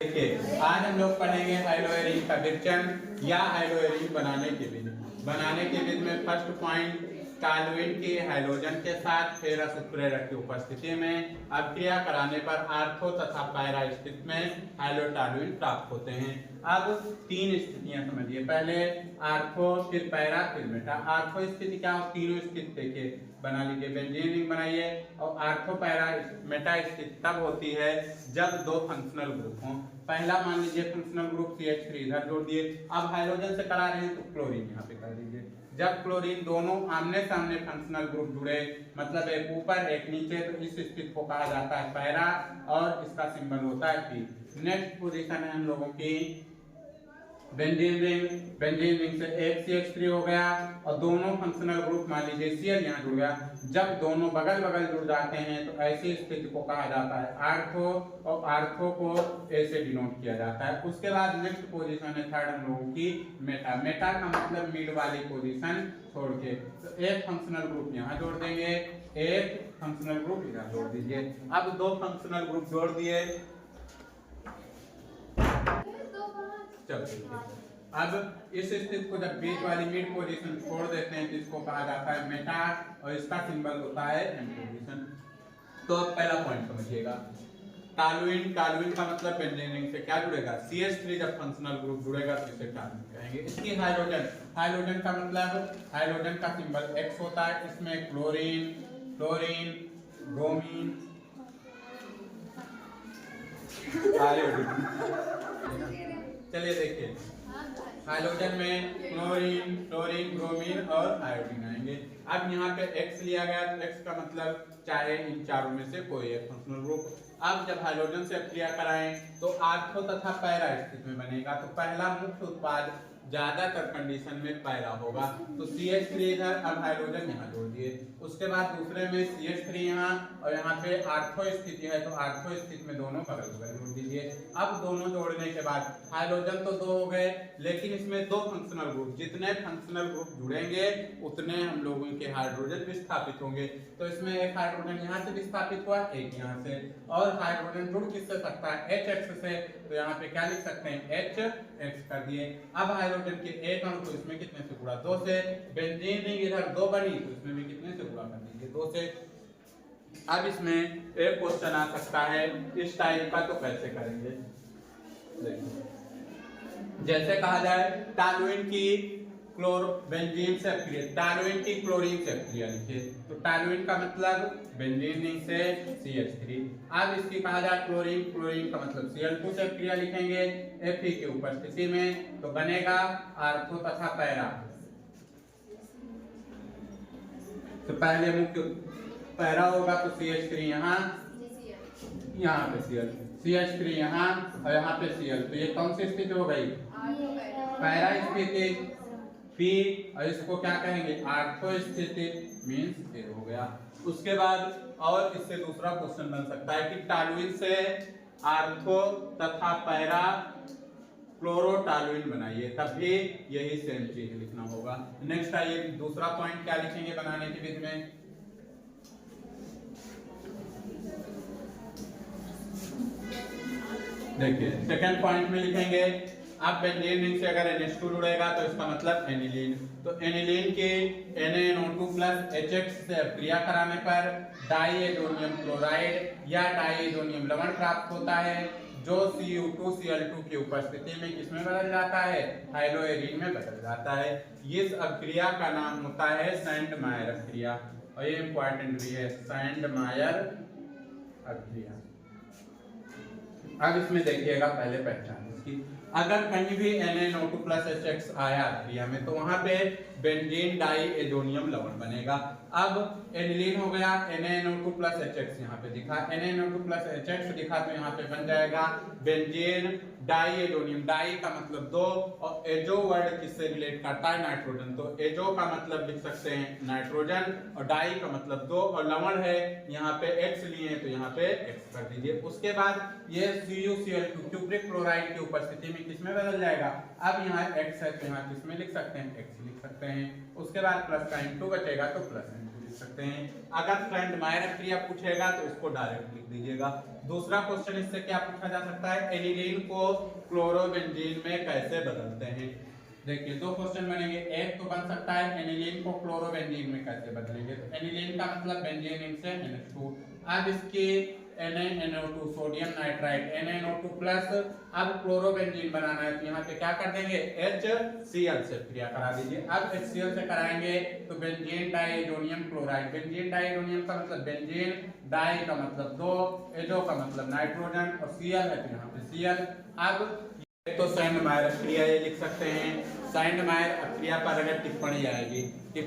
देखिए आज हम लोग पढ़ेंगे हाइड्रोजन का विचलन या हाइड्रोजन बनाने के विधि में फर्स्ट पॉइंट टॉलुएंट के हाइड्रोजन के साथ फेरस उत्प्रेरक की उपस्थिति में अभिक्रिया कराने पर आर्थो तथा पैरा स्थिति में हाइड्रोटॉलुएंट प्राप्त होते हैं। अब तीन स्थितियां समझिए, पहले आर्थो फिर पैरा फिर मेटा। आर्थो स्थिति क्या हो, तीनों स्थिति देखिए बना लीजिए, बेंजीन रिंग बनाइए। और आर्थो पैरा मेटा स्थिति तब होती है जब दो फंक्शनल ग्रुप हों। पहला मान लीजिए फंक्शनल ग्रुप CH3 इधर जोड़ दिए, अब हाइड्रोजन से करा रहे हैं तो क्लोरीन यहाँ पे कर दीजिए। जब क्लोरीन दोनों आमने सामने फंक्शनल ग्रुप जुड़े, मतलब एक ऊपर एक नीचे, तो इस स्थिति को कहा जाता है पैरा और इसका सिंबल होता है P। नेक्स्ट पोजीशन है हम लोगों की बेंजीन रिंग से एक CH3 हो गया और दोनों फंक्शनल ग्रुप मान लीजिए Cl यहाँ जुड़ गया। जब दोनों बगल बगल जुड़ जाते हैं तो ऐसी स्थिति को कहा जाता है आर्थो, और आर्थो को A से डिनोट किया जाता है। उसके बाद नेक्स्ट पोजीशन है थर्ड हम लोगों की मेटा का मतलब मिड वाली पोजीशन छोड़ के, तो एक फंक्शनल ग्रुप यहाँ जोड़ देंगे, एक फंक्शनल ग्रुप इधर जोड़ दीजिए। अब दो फंक्शनल ग्रुप जोड़ दिए, अब इस स्थिति को जब बीच वाली मिड पोजीशन छोड़ देते हैं तो इसको कहा जाता है मेटा और इसका सिंबल होता है एम पोजीशन। तो अब पहला पॉइंट समझिएगा, टॉलुएंट का मतलब बेंजीन रिंग से क्या जुड़ेगा, CH3 जब फंक्शनल ग्रुप जुड़ेगा तो इसे टॉलुएंट कहेंगे। इसकी हाइड्रोजन का मतलब हाइड्रोजन का सिंबल X होता है, इसमें क्लोरीन ब्रोमीन चलिए देखिए, हाइड्रोजन में क्लोरीन ब्रोमीन और आयोडीन आएंगे। अब यहाँ पे X लिया गया तो X का मतलब चाहे इन चारों में से कोई एक फंक्शनल ग्रुप। अब जब हाइड्रोजन से अभिक्रिया कराएं तो आर्थो तथा पैरा स्थिति में बनेगा। तो पहला मुख्य उत्पाद ज्यादातर कंडीशन में पैरा होगा, तो CH3 इधर, अब हाइड्रोजन यहाँ जोड़ दिए। उसके बाद दूसरे में CH3 यहाँ और यहाँ पे आर्थो स्थिति है, तो आर्थो स्थिति में दोनों बगल बगल जोड़ दीजिए। अब दोनों जोड़ने के बाद हाइड्रोजन तो दो हो गए, लेकिन इसमें दो फंक्शनल ग्रुप, जितने फंक्शनल ग्रुप जुड़ेंगे उतने हम लोगों के हाइड्रोजन विस्थापित होंगे। तो इसमें एक हाइड्रोजन यहाँ से विस्थापित हुआ, एक यहाँ से, और हाइड्रोजन जुड़ किससे सकता है, HX से, तो यहाँ पे क्या लिख सकते हैं, HX कर दिए। अब हाइड्रोजन के एक अणु को इसमें कितने से गुणा, 2 से। बेंजीन रिंग इधर 2 बनी तो इसमें भी कितने से गुणा कर दीजिए, 2 से। अब इसमें एक क्वेश्चन आ सकता है इस टाइप का, तो कैसे करेंगे, देखिए जैसे कहा जाए टॉलुएंट की बेंजीन से अभिक्रिया, टॉलुएंट की क्लोरीन से अभिक्रिया लिखिए, तो टॉलुएंट का मतलब बेंजीन रिंग से CH3। अब इसकी कहा जाए क्लोरीन का मतलब Cl2 से अभिक्रिया लिखेंगे Fe की उपस्थिति में, तो बनेगा आर्थो तथा पैरा। तो पहले मुख्य पैरा होगा तो CH3 यहाँ पे CH3 यहाँ और यहाँ पे Cl, तो ये कौन सी स्थिति हो गई, पैरा स्थिति। फिर और इसको क्या कहेंगे, आर्थो स्थिति, मींस ये हो गया। उसके बाद और इससे दूसरा क्वेश्चन बन सकता है कि टॉलुएंट से आर्थो तथा पैरा क्लोरोटॉलुएंट बनाइए, तब भी यही सेम चीज लिखना होगा। नेक्स्ट आइए दूसरा पॉइंट क्या लिखेंगे बनाने की विधि में, देखिए सेकंड पॉइंट में लिखेंगे, अब बेंजीन रिंग से अगर NH2 जुड़ेगा तो इसका मतलब एनिलीन, तो एनिलीन के NaNO2+HX से अभिक्रिया कराने पर डाइएजोनियम क्लोराइड या डाइएजोनियम लवण प्राप्त होता है, जो Cu2Cl2 की उपस्थिति में किसमें बदल जाता है, हाइड्रोएरिन में बदल जाता है। इस अभिक्रिया का नाम होता है सैंडमायर अभिक्रिया, और ये इंपॉर्टेंट भी है, सैंडमायर अभिक्रिया। अब इसमें देखिएगा पहले पहचान इसकी, अगर कहीं भी NaNO2+HX आया अभिक्रिया में तो वहां पे बेंजीन डाइएजोनियम लवण बनेगा। अब एनिलीन हो गया, NaNO2+HX यहाँ पे दिखा, NaNO2+HX दिखा तो यहाँ पे बन जाएगा बेंजीन डाइएजोनियम। डाई का मतलब दो, और एजो वर्ड किससे रिलेट करता है, नाइट्रोजन, तो एजो का मतलब लिख सकते हैं नाइट्रोजन, और डाई का मतलब दो, और लवण है यहाँ पे X लिए तो यहाँ पे X कर दीजिए। उसके बाद ये CuCl2 क्यूप्रिक क्लोराइड की उपस्थिति में किसमें बदल जाएगा, अब यहाँ X है तो यहाँ किसमें लिख सकते हैं, X लिख सकते हैं। उसके बाद प्लस का N2 बचेगा तो प्लस N2 लिख सकते हैं। अगर फ्रेंड-मायर क्रिया पूछेगा तो इसको डायरेक्ट लिख दीजिएगा। दूसरा क्वेश्चन इससे क्या पूछा जा सकता है, एनिलीन को क्लोरोबेंजीन में कैसे बदलते हैं। देखिए दो क्वेश्चन बनेंगे, एक तो बन सकता है एनिलीन को क्लोरोबेंजीन में कैसे बदलेंगे। तो एनिलीन का मतलब बेंजीन इनसे NH2, अब इसकी NaNO2 sodium nitride NaNO2 plus, अब क्लोरोबेंजीन बनाना है तो यहाँ पे क्या कर देंगे HCl से क्रिया करा दीजिए। अब HCl से कराएंगे तो benzene diazonium chloride, benzene diazonium का मतलब बेंजीन, डाई का मतलब दो, एजो का मतलब नाइट्रोजन और Cl है तो यहाँ पे Cl। अब तो सैंडमायर क्रिया ये लिख सकते हैं, सैंडमायर क्रिया पर अगर टिप्पणी आएगी तो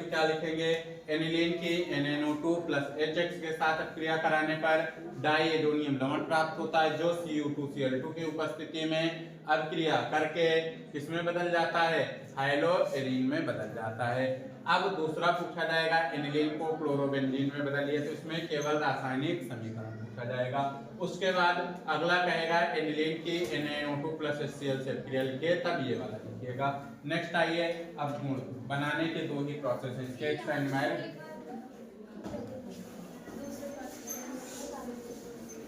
क्या लिखेंगे, एनिलीन की NaNO2 प्लस HX के साथ क्रिया कराने पर डाइएजोनियम लवण प्राप्त होता है जो Cu2Cl2 की उपस्थिति में अब क्रिया करके किसमें बदल जाता है, हाइलोएरीन में बदल जाता है। अब दूसरा पूछा जाएगा एनिलीन को क्लोरोबेंजीन में बदलिए, तो इसमें केवल रासायनिक समीकरण पूछा जाएगा। उसके बाद अगला कहेगा एनिलीन की NaNO2 प्लस HCl से क्रिया लिखिए, तब ये वाला लिखिएगा। नेक्स्ट आइए, अब गुण बनाने के दो ही प्रोसेस हैं, स्केच एंड माइल।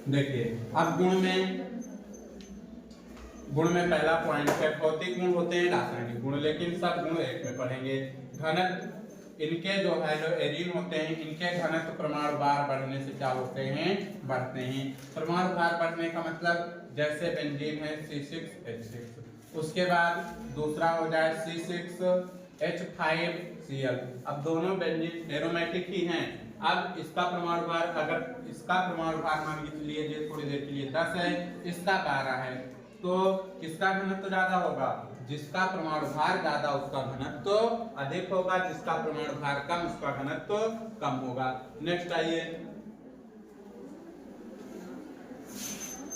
देखिए अब गुण में पहला पॉइंट है, भौतिक गुण होते हैं रासायनिक गुण, लेकिन सब गुण एक में पढ़ेंगे। घनत्व इनके जो हाइलोएरीन होते हैं इनके घनत्व परमाणु भार बढ़ने से क्या होते हैं, बढ़ते हैं। परमाणु भार बढ़ने का मतलब जैसे बेंजीन है C6H6, उसके बाद दूसरा हो जाए C6H5Cl। अब दोनों बेंजीन एरोमेटिक ही हैं। अब इसका परमाणु भार, अगर इसका परमाणु भार मान लीजिए थोड़ी देर के लिए 10 है, इसका 12 है, तो किसका घनत्व ज्यादा होगा, जिसका परमाणु भार ज्यादा उसका घनत्व अधिक होगा, जिसका परमाणु भार कम उसका घनत्व कम होगा। नेक्स्ट आइए,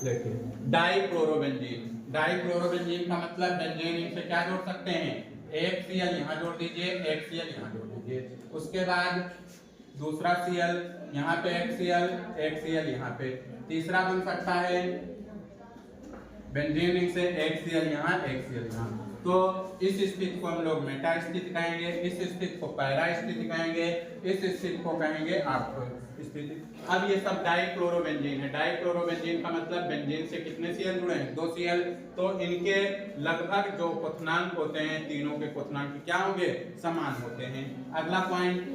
देखिए डाइक्लोरोबेंजीन। डाइक्लोरोबेंजीन का मतलब बेंजीन इनसे क्या जोड़ सकते हैं, एक Cl यहाँ जोड़ दीजिए, एक Cl यहाँ जोड़ दीजिए। उसके बाद दूसरा Cl यहाँ पे, एक Cl यहाँ पे। तीसरा बन सकता है बेंजीन से एक Cl यहाँ, एक Cl यहाँ। तो इस स्थिति को हम लोग मेटा स्थिति कहेंगे, इस स्थिति को पैरा स्थिति कहेंगे, इस स्थिति को कहेंगे ऑर्थो स्थिति। अब ये सब डाइक्लोरोबेंजीन है। डाइक्लोरोबेंजीन का मतलब बेंजीन से कितने Cl जुड़े हैं, 2 Cl। तो इनके लगभग जो क्वथनांक होते हैं, तीनों के क्वथनांक क्या होंगे, समान होते हैं। अगला पॉइंट,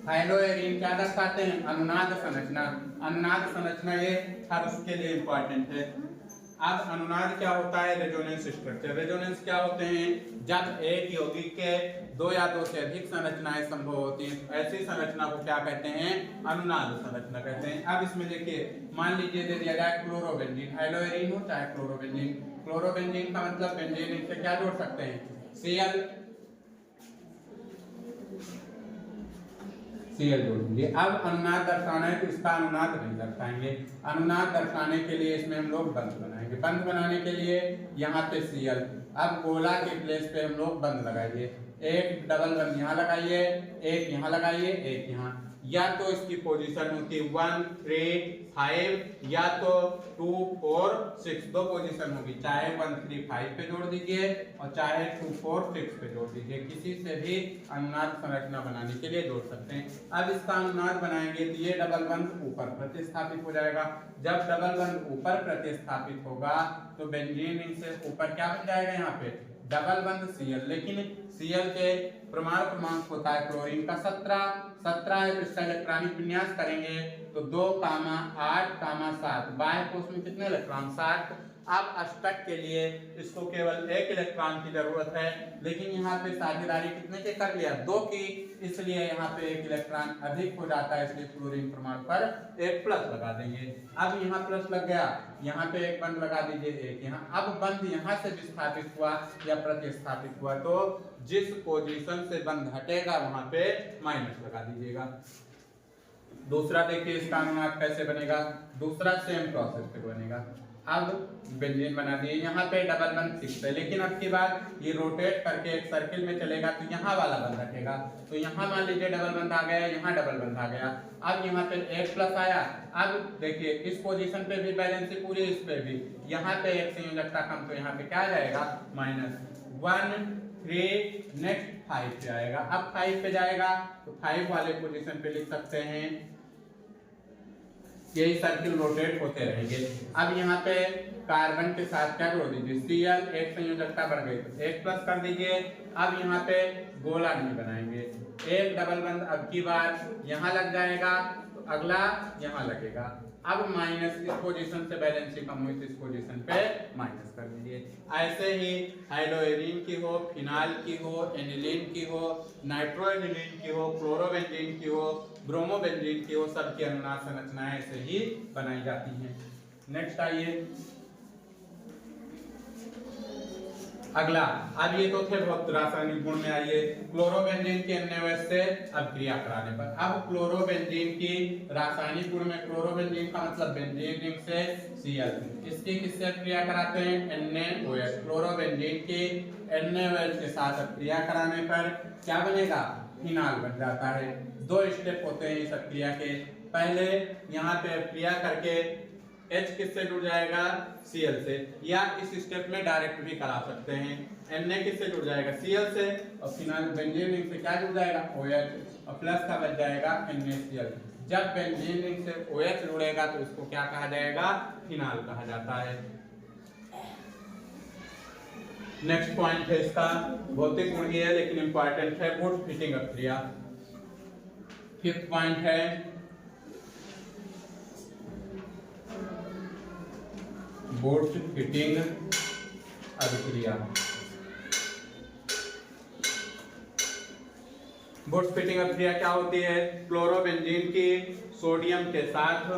हाइलोएरीन क्या दर्शाते हैं, अनुनाद संरचना। अनुनाद संरचना ये हर उसके लिए इंपॉर्टेंट है। अब अनुनाद क्या होता है, रेजोनेंस स्ट्रक्चर। रेजोनेंस क्या होते हैं, जब एक यौगिक के 2 या 2 से अधिक संरचनाएं संभव होती हैं, तो ऐसी संरचना को क्या कहते हैं, अनुनाद संरचना कहते हैं। अब इसमें देखिए, मान लीजिए दे दिया जाए क्लोरोबेंजीन, हाइलोएरीन हो चाहे क्लोरोबेंजीन। क्लोरोबेंजीन का मतलब बेंजीन इनसे क्या जोड़ सकते हैं, Cl जोड़ दीजिए। अब अनुनाद दर्शाना है तो इसका अनुनाद नहीं दर्शाएंगे। अनुनाद दर्शाने के लिए इसमें हम लोग बंध बनाएंगे। बंध बनाने के लिए यहाँ पे Cl, अब गोला के प्लेस पे हम लोग बंध लगाइए, एक डबल बंध यहाँ लगाइए, एक यहाँ लगाइए, एक यहाँ। या तो इसकी पोजीशन होती है 1, 3, 5 या तो 2, 4, 6, दो पोजीशन होगी, चाहे 1, 3, 5 पे जोड़ दीजिए और चाहे 2, 4, 6 पे जोड़ दीजिए। किसी से भी अनुनाद संरचना बनाने के लिए जोड़ सकते हैं। अब इसका अनुनाद बनाएंगे तो ये डबल बंध ऊपर प्रतिस्थापित हो जाएगा। जब डबल बंध ऊपर प्रतिस्थापित होगा तो बेंजीन से ऊपर क्या बन जाएगा, यहाँ पे डबल बंध Cl। लेकिन Cl के परमाणु क्रमांक होता है क्लोरीन का 17 है, तो इसका इलेक्ट्रॉनिक विन्यास करेंगे तो 2, 8, 7, बाह्य कोश में कितने इलेक्ट्रॉन, 7। अब अष्टक के लिए इसको केवल 1 इलेक्ट्रॉन की जरूरत है, लेकिन यहाँ पे साझेदारी कितने के कर लिया, 2 की, इसलिए यहाँ पे 1 इलेक्ट्रॉन अधिक हो जाता है, इसलिए क्लोरीन परमाणु पर 1 प्लस लगा देंगे। अब यहाँ प्लस लग गया, यहाँ पे 1 बंध लगा दीजिए, 1 यहाँ। अब बंध यहाँ से विस्थापित हुआ या प्रतिस्थापित हुआ तो जिस पोजीशन से बंध हटेगा वहां पे माइनस लगा दीजिएगा। दूसरा देखिए इसका अनुनाद कैसे बनेगा, दूसरा सेम प्रोसेस पे बनेगा। अब बेंजीन बना दिए, यहाँ पे डबल बंध 6 है, लेकिन अब की बात ये रोटेट करके एक सर्किल में चलेगा तो यहाँ वाला बंध रखेगा। तो यहाँ मान लीजिए डबल बंध आ गया, यहाँ डबल बंध आ गया। अब यहाँ पे 1 प्लस आया। अब देखिए इस पोजीशन पे भी बैलेंस पूरी, इस पे भी, यहाँ पे 1 संयोजकता कम तो यहाँ पे क्या आ जाएगा, -1, 3, नेक्स्ट 5 पे आएगा। अब 5 पे जाएगा तो 5 वाले पोजीशन पे लिख सकते हैं, यही सर्किल रोटेट होते रहेंगे। अब यहाँ पे कार्बन के साथ क्या जोड़ दीजिए, Cl, एक संयोजकता बढ़ गई तो एक प्लस कर दीजिए। अब यहाँ पे गोला नहीं बनाएंगे, एक डबल बंद अब की बार यहाँ लग जाएगा तो अगला यहाँ लगेगा। अब माइनस इस पोजीशन से बैलेंस कम हुई तो इस पोजीशन पे माइनस कर दीजिए। ऐसे ही हाइड्रोएरिन की हो, फिनाल की हो, एनिलीन की हो, नाइट्रोएनिलीन की हो, क्लोरोबेंजीन की हो, ब्रोमोबेंजीन की हो, सबकी अनुनाद संरचनाएं ऐसे ही बनाई जाती हैं। नेक्स्ट आइए अगला। अब ये तो थे बहुत रासायनिक गुण में, आइए क्लोरोबेंजीन के NaOH से अब क्रिया कराने पर। अब क्लोरोबेंजीन की रासायनिक गुण में, क्लोरोबेंजीन का मतलब बेंजीन रिंग से Cl, इसकी किससे क्रिया कराते हैं, NaOH। क्लोरोबेंजीन की NaOH के साथ अब क्रिया कराने पर क्या बनेगा, फिनाल बन जाता है। 2 स्टेप होते हैं इस क्रिया के। पहले यहाँ पे क्रिया करके H किससे जुड़ जाएगा, Cl से, या इस स्टेप में डायरेक्ट भी करा सकते हैं। Na किससे जुड़ जाएगा, Cl से, और फिनाल बेंजीन रिंग से क्या जुड़ जाएगा, OH, और प्लस का बच जाएगा NaCl। जब बेंजीन रिंग से OH जुड़ेगा तो इसको क्या कहा जाएगा, फिनाल कहा जाता है। नेक्स्ट पॉइंट है इसका, भौतिक गुण ही है लेकिन इंपॉर्टेंट है, वुड फिटिंग अभिक्रिया। 5th पॉइंट है वुड फिटिंग अभिक्रिया। वुड फिटिंग अभिक्रिया क्या होती है, क्लोरोबेंजीन की सोडियम के साथ,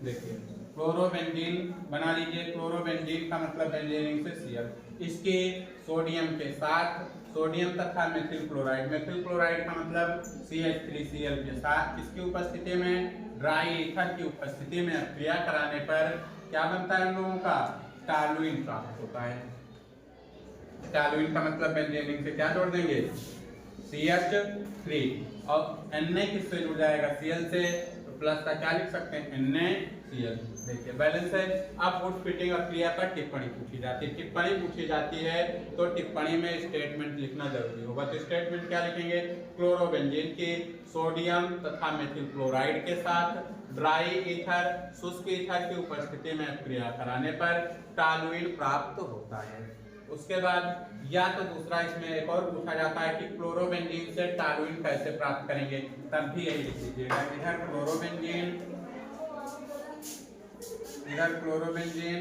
देखिए क्लोरोबेंजीन बना लीजिए, क्लोरोबेंजीन का मतलब बेंजीन रिंग से Cl, इसके सोडियम के साथ, सोडियम तथा मेथिल क्लोराइड, मेथिल क्लोराइड का मतलब CH3Cl के साथ, इसकी उपस्थिति में ड्राई ईथर की उपस्थिति में क्रिया कराने पर क्या बनता है, हम लोगों का टॉलुइन प्राप्त होता है। टॉलुइन का मतलब बेंजीन रिंग से क्या जोड़ देंगे, CH3, और Na किससे जुड़ जाएगा, Cl से, तो प्लस का क्या लिख सकते हैं, NaCl। देखिए बैलेंस है। अब वुड फिटिंग अभिक्रिया पर टिप्पणी पूछी जाती है। टिप्पणी पूछी जाती है तो टिप्पणी में स्टेटमेंट लिखना जरूरी होगा। तो स्टेटमेंट क्या लिखेंगे, क्लोरोबेंजीन की सोडियम तथा मेथिल क्लोराइड के साथ ड्राई ईथर, शुष्क ईथर की उपस्थिति में क्रिया कराने पर टॉलुइन प्राप्त होता है। उसके बाद या तो दूसरा इसमें एक और पूछा जाता है कि क्लोरोबेंजीन से टॉलुइन कैसे प्राप्त करेंगे, तब भी यही लिख लीजिएगा, इधर क्लोरोबेंजीन, इधर क्लोरोबेंजीन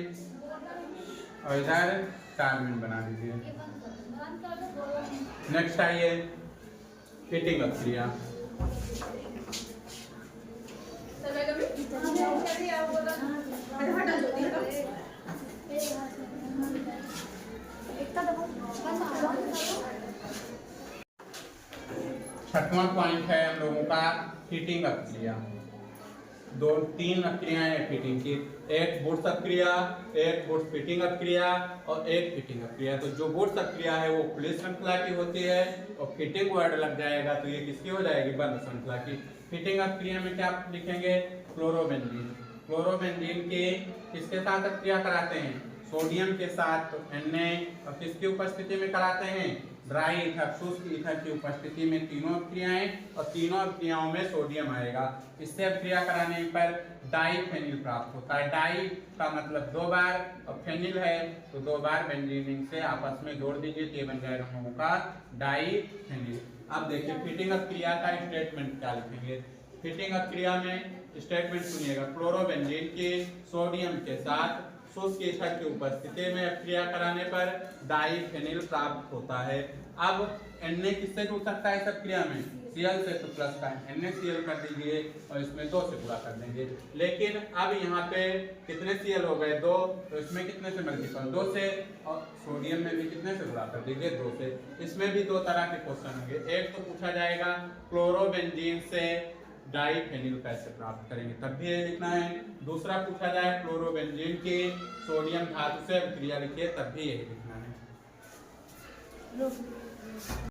और इधर टॉलुइन बना दीजिए। नेक्स्ट आइए फिटिंग अभिक्रिया। छठवां पॉइंट है हम लोगों का फिटिंग अभिक्रिया। 2-3 अभिक्रियाएं हैं फिटिंग की, एक वुड्स अभिक्रिया, एक वुड्स फिटिंग अभिक्रिया और एक फिटिंग अभिक्रिया। तो जो वुड्स अभिक्रिया है वो खुली श्रृंखला की होती है और फिटिंग वर्ड लग जाएगा तो ये किसकी हो जाएगी, बंद श्रृंखला की। फिटिंग अभिक्रिया में क्या लिखेंगे, क्लोरोबेंजीन, क्लोरोबेंजीन के किसके साथ अभिक्रिया कराते हैं, सोडियम के साथ, तो Na, और किसकी उपस्थिति में कराते हैं, ड्राई ईथर, शुष्क ईथर की उपस्थिति में तीनों अभिक्रियाएं, और तीनों अभिक्रियाओं में सोडियम आएगा। इससे अभिक्रिया कराने पर डाईफेनिल प्राप्त होता है। डाई का मतलब 2 बार, और फेनिल है तो 2 बार बेंजीन रिंग से आपस में जोड़ दीजिए तो ये बन जाएगा हम लोगों का डाईफेनिल। अब देखिए फिटिंग अभिक्रिया का स्टेटमेंट क्या लिखेंगे। फिटिंग अभिक्रिया में स्टेटमेंट सुनिएगा, क्लोरोबेंजीन के सोडियम के साथ शुष्क ईथर की उपस्थिति में क्रिया कराने पर डाईफेनिल प्राप्त होता है। अब Na किससे जुड़ सकता है इस क्रिया में, Cl से, तो प्लस का NaCl कर दीजिए और इसमें 2 से गुणा कर देंगे। लेकिन अब यहाँ पे कितने Cl हो गए, 2, तो इसमें कितने से मल्टीपल, 2 से, और सोडियम में भी कितने से गुणा कर दीजिए, 2 से। इसमें भी 2 तरह के क्वेश्चन होंगे। एक तो पूछा जाएगा क्लोरोबेंजीन से डाईफेनिल कैसे प्राप्त करेंगे, तब भी ये लिखना है। दूसरा पूछा जाए क्लोरोबेंजीन की सोडियम धातु से अभिक्रिया लिखिए, तब भी यही लिखना है।